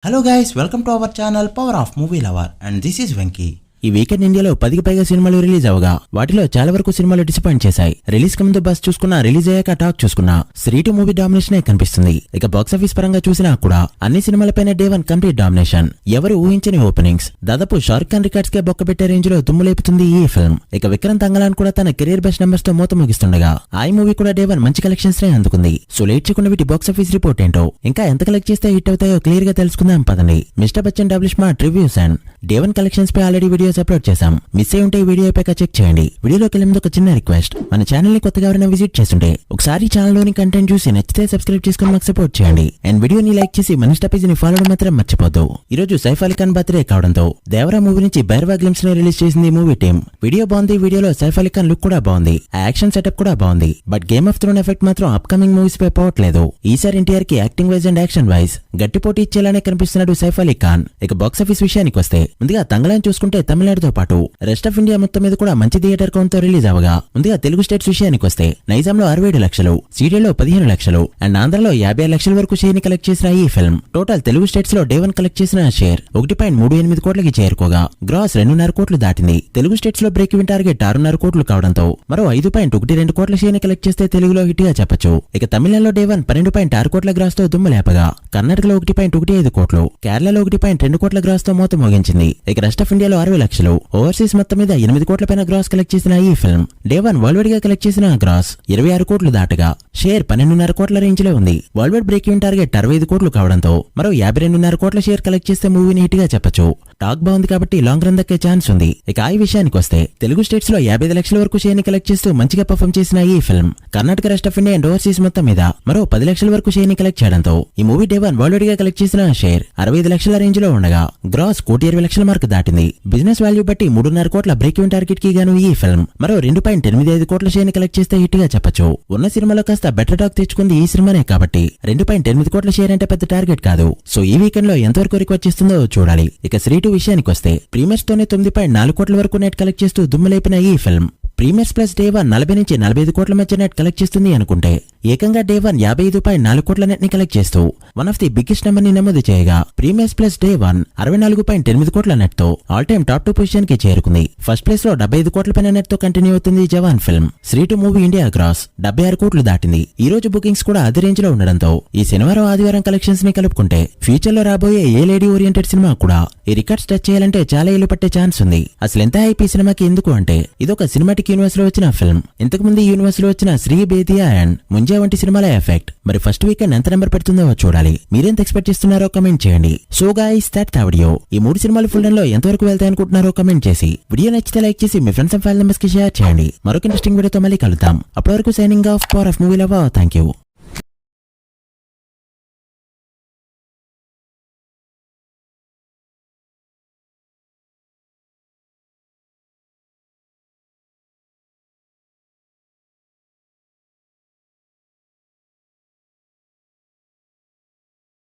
Hello guys, welcome to our channel Power of Movie Lover and this is Venky. ఈ weekend ఇండియాలో 10కి పైగా సినిమాలు రిలీజ్ అవగా వాటిలో చాలా వరకు సినిమాలు డిసప్పాయింట్ చేశాయి. రిలీజ్ కి ముందు బస్ చూసుకున్నా, రిలీజ్ అయ్యాక టాక్ చూసుకున్నా శ్రీ2 మూవీ డామినేషనే కనిపిస్తుంది. ఇక బాక్సాఫీస్ పరంగా చూసినా కూడా అన్ని సినిమాలపైన డే 1 కంప్లీట్ డామినేషన్. ఎవరు ఊహించని ఓపెనింగ్స్. దాదాపు షారుఖ్ ఖాన్ రికార్డ్స్ కే బొక్క పెట్టే రేంజ్ లో దుమ్ము లేపుతుంది ఈ ఫిల్మ్. ఇక విక్రమ్ తంగలాన్ కూడా తన కెరీర్ బెస్ట్ నెంబర్స్ తో మూత ముగిస్తుండగా ఆ మూవీ కూడా డే 1 మంచి కలెక్షన్స్ నే అందుకుంది. సో లేట్ చేయకుండా వీటి బాక్సాఫీస్ రిపోర్ట్ ఏంటో, ఇంకా ఎంత కలెక్ట్ చేస్తే హిట్ అవుతాయో క్లియర్ గా తెలుసుకుందాం పదండి. Mister Bachchan double smart reviews and day 1 collections పై ఆల్రెడీ వీడియోస్ అప్లోడ్ చేశాం. మిస్ అయి ఉంటే ఈ వీడియో పైక చెక్ చేయండి. వీడియోలోకి వెళ్ళే ముందు ఒక చిన్న రిక్వెస్ట్, మన ఛానల్ ని కొత్తగా ఎవరైనా విజిట్ చేస్తుంటే ఒకసారి ఛానల్ లోని కంటెంట్ చూసి నచ్చితే సబ్స్క్రైబ్ చేసుకుని మాకు సపోర్ట్ చేయండి. అండ్ వీడియోని లైక్ చేసి మన ఇన్స్టా పేజ్ ని ఫాలో అవడం మాత్రం మర్చిపోద్దు. ఈ రోజు సైఫ్ అలీ ఖాన్ బర్త్డే కావడంతో దేవరా మూవీ నుంచి బైర్వా గ్లిమ్స్ ని రిలీజ్ చేసింది మూవీ టీమ్. వీడియో బాగుంది. వీడియోలో సైఫ్ అలీ ఖాన్ లుక్ కూడా బాగుంది, ఆ యాక్షన్ సెటప్ కూడా బాగుంది. But game of throne effect మాత్రం అప్కమింగ్ మూవీస్ పై పోవట్లేదు. ఈసారి ఎన్టీఆర్ కి acting wise and action wise గట్టి పోటీ ఇచ్చేలానే కనిపిస్తున్నాడు సైఫ్ అలీ ఖాన్. ఇక బాక్సాఫీస్ విషయానికి వస్తే ముందుగా తంగలాన్ చూసుకుంటే తమిళనాడుతో పాటు రెస్ట్ ఆఫ్ ఇండియా మొత్తం మీద కూడా మంచి థియేటర్ కౌంట్ తో రిలీజ్ అవగా ముందుగా తెలుగు స్టేట్స్ విషయానికి వస్తే నైజాంలో 67 లక్షలు, సీడీలో 15 లక్షలు అండ్ ఆంధ్రలో 56 లక్షల వరకు షేర్ ని కలెక్ట్ చేసిన ఈ ఫిల్మ్ టోటల్ తెలుగు స్టేట్స్ లో డే 1 కలెక్ట్ చేసిన షేర్ 1.38 కోట్లకి చేరుకోగా గ్రాస్ 2.5 కోట్లు దాటింది. తెలుగు స్టేట్స్ లో బ్రేక్ ఈవెన్ టార్గెట్ 6.5 కోట్లు కావడంతో మరో 5.12 కోట్ల షేర్ ని కలెక్ట్ చేస్తే తెలుగులో హిట్ గా చెప్పొచ్చు. ఇక తమిళనాడులో డే 1 12.6 కోట్ల గ్రాస్ తో దుమ్ము లేపగా కర్ణాటకలో 1.15 కోట్లు, కేరళలో 1.2 కోట్ల గ్రాస్ తో మోత మోగించింది. ఇక రెస్ట్ ఆఫ్ ఇండియాలో 60 లక్షలు, ఓవర్సీస్ మొత్తం మీద 8 కోట్ల పైన గ్రాస్ కలెక్ట్ చేసిన ఈ ఫిల్మ్ డే 1 వరల్డ్ వైడ్ గా కలెక్ట్ చేసిన గ్రాస్ 26 కోట్లు దాటగా షేర్ 12.5 కోట్ల రేంజ్ లో ఉంది. World wide break even target 65 కోట్లు కావడంతో మరో 52.5 కోట్ల షేర్ కలెక్ట్ చేస్తే మూవీని హిట్ గా చెప్పొచ్చు. టాక్ బాగుంది కాబట్టి లాంగ్ రన్ దక్కే ఛాన్స్ ఉంది. ఇక ఈ విషయానికి వస్తే తెలుగు స్టేట్స్ లో 55 లక్షల వరకు షేర్ ని కలెక్ట్ చేస్తూ మంచిగా పర్ఫామ్ చేసిన ఈ film Karnataka, rest of India and overseas మొత్తం మీద మరో 10 లక్షల వరకు షేర్ ని కలెక్ట్ చేయడంతో ఈ మూవీ డే 1 వరల్డ్ వైడ్ గా కలెక్ట్ చేసిన షేర్ 65 లక్షల రేంజ్ లో ఉండగా గ్రాస్ 1.20 లక్షల మార్క్ దాటింది. బిజినెస్ వాల్యూ బట్టి 3.5 కోట్ల బ్రేక్ ఈవెన్ టార్గెట్ కి గాను ఈ ఫిల్మ్ మరో 2.85 కోట్ల షేర్ ని కలెక్ట్ చేస్తే హిట్ గా చెప్పొచ్చు. ఉన్న సినిమాలో కాస్త బెటర్ టాక్ తెచ్చుకుంది ఈ సినిమానే కాబట్టి 2.8 కోట్ల షేర్ అంటే పెద్ద టార్గెట్ కాదు. సో ఈ వీకెండ్ లో ఎంతవరకు రికార్డ్ చేస్తుందో చూడాలి. ఇక శ్రీ2 విషయానికి వస్తే ప్రీమియర్స్ తోనే 9.4 కోట్ల వరకు నెట్ కలెక్ట్ చేస్తూ దుమ్ము లేపిన ఈ ఫిల్మ్ ప్రీమియర్స్ ప్లస్ డే 1 40 నుంచి 45 కోట్ల మధ్య నెట్ కలెక్ట్ చేస్తుంది అనుకుంటే ఏకంగా డే 1 55.4 కోట్ల నెట్ ని కలెక్ట్ చేస్తూ one of the biggest number ని నమోదు చేయగా ప్రీమియర్స్ ప్లస్ డే 1 64.8 కోట్ల నెట్ తో ఆల్ టైమ్ టాప్ 2 పొజిషన్ కి చేరుకుంది. ఫస్ట్ ప్లేస్ లో 75 కోట్ల పైన నెట్ తో కంటిన్యూ అవుతుంది జవాన్ ఫిల్మ్. శ్రీ2 మూవీ ఇండియా గ్రాస్ 76 కోట్లు దాటింది. ఈ రోజు బుకింగ్స్ కూడా అదే రేంజ్ లో ఉండడంతో ఈ శనివారం ఆదివారం కలెక్షన్స్ ని కలుపుకుంటే ఫ్యూచర్ లో రాబోయే ఏ లేడీ ఓరియంటెడ్ సినిమా కూడా ఈ రికార్డ్స్ టచ్ చేయాలంటే చాలా ఏళ్లు పట్టే ఛాన్స్ ఉంది. అసలు ఎంత హైప్ ఈ సినిమాకి ఎందుకు అంటే ఇదొక సినిమాటిక్ యూనివర్స్ లో వచ్చిన ఫిల్మ్. ఇంతకు ముందు ఈ యూనివర్స్ లో వచ్చిన శ్రీ బేదియా అండ్ ముంజా వంటి సినిమాల ఎఫెక్ట్. మరి ఫస్ట్ వీకెండ్ ఎంత నెంబర్ పెడుతుందో చూడాలి. మీరెంత ఎక్స్పెక్ట్ చేస్తున్నారో కమెంట్ చేయండి. So guys that's the video. ఈ 3 సినిమాలు ఫుల్ రన్ లో ఎంతవరకు వెళ్తాయి అనుకుంటున్నారో కమెంట్ చేసి వీడియో నచ్చితే లైక్ చేసి మీ ఫ్రెండ్స్ అండ్ ఫ్యామిలీ మెంబర్స్ కి షేర్ చేయండి. మరొక ఇంట్రెస్టింగ్ వీడియోతో మళ్ళీ కలుద్దాం. అప్పటి వరకు signing off. Power of movie lover. Thank you.